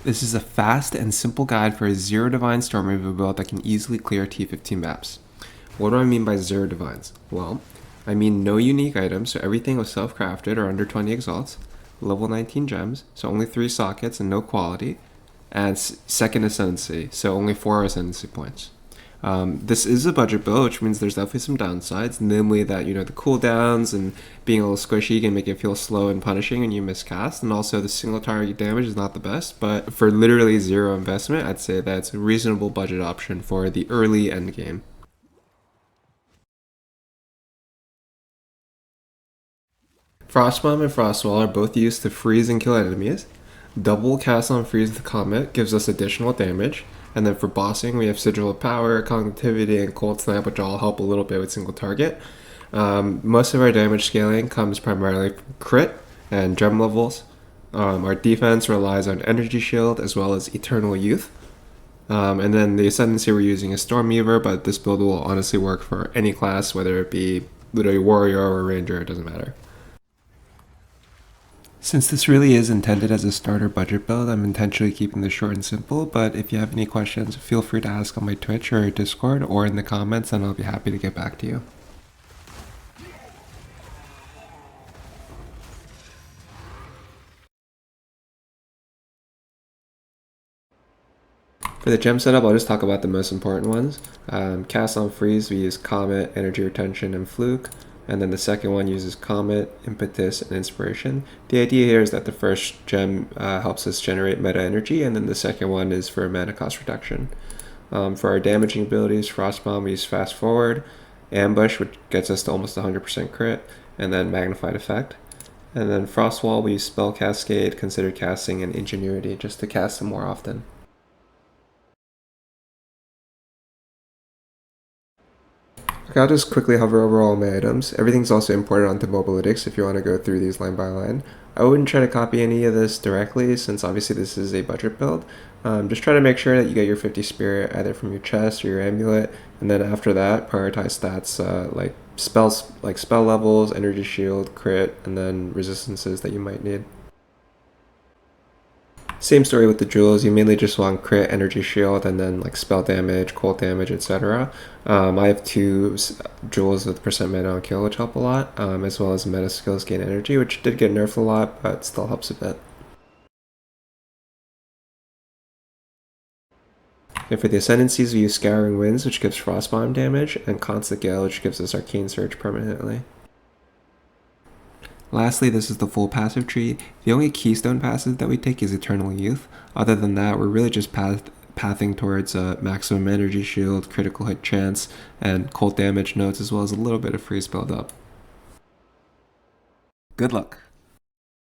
This is a fast and simple guide for a zero divine Stormweaver build that can easily clear T15 maps. What do I mean by zero divines? Well, I mean no unique items, so everything was self-crafted or under 20 exalts, level 19 gems, so only 3 sockets and no quality, and second ascendancy, so only 4 ascendancy points. This is a budget build, which means there's definitely some downsides, namely that, the cooldowns and being a little squishy can make it feel slow and punishing when you miscast, and also the single target damage is not the best, but for literally zero investment, I'd say that's a reasonable budget option for the early endgame. Frostbomb and Frostwall are both used to freeze and kill enemies. Double cast on freeze with Comet gives us additional damage. And then for bossing, we have Sigil of Power, Cognitivity, and Cold Snap, which all help a little bit with single target. Most of our damage scaling comes primarily from crit and gem levels. Our defense relies on Energy Shield as well as Eternal Youth. And then the Ascendancy we're using is Stormweaver, but this build will honestly work for any class, whether it be literally Warrior or Ranger, it doesn't matter. Since this really is intended as a starter budget build, I'm intentionally keeping this short and simple, but if you have any questions, feel free to ask on my Twitch or Discord or in the comments, and I'll be happy to get back to you. For the gem setup, I'll just talk about the most important ones. Cast on freeze, we use Comet, Energy Retention, and Fluke. And then the second one uses Comet, Impetus, and Inspiration. The idea here is that the first gem helps us generate meta energy, and then the second one is for mana cost reduction. For our damaging abilities, Frostbomb, we use Fast Forward, Ambush, which gets us to almost 100% crit, and then Magnified Effect. And then Frostwall, we use Spell Cascade, Considered Casting, and Ingenuity, just to cast them more often. I'll just quickly hover over all my items. Everything's also imported onto Mobalytics if you want to go through these line by line. I wouldn't try to copy any of this directly since obviously this is a budget build. Just try to make sure that you get your 50 spirit either from your chest or your amulet, and then after that prioritize stats like spells, like spell levels, energy shield, crit, and then resistances that you might need. Same story with the jewels, you mainly just want crit, energy shield, and then like spell damage, cold damage, etc. I have 2 jewels with percent mana on kill, which help a lot, as well as meta skills gain energy, which did get nerfed a lot, but still helps a bit. And for the Ascendancies, we use Scouring Winds, which gives Frostbomb damage, and Constant Gale, which gives us Arcane Surge permanently. Lastly, this is the full passive tree. The only keystone passive that we take is Eternal Youth. Other than that, we're really just pathing towards maximum energy shield, critical hit chance, and cold damage nodes, as well as a little bit of freeze build up. Good luck!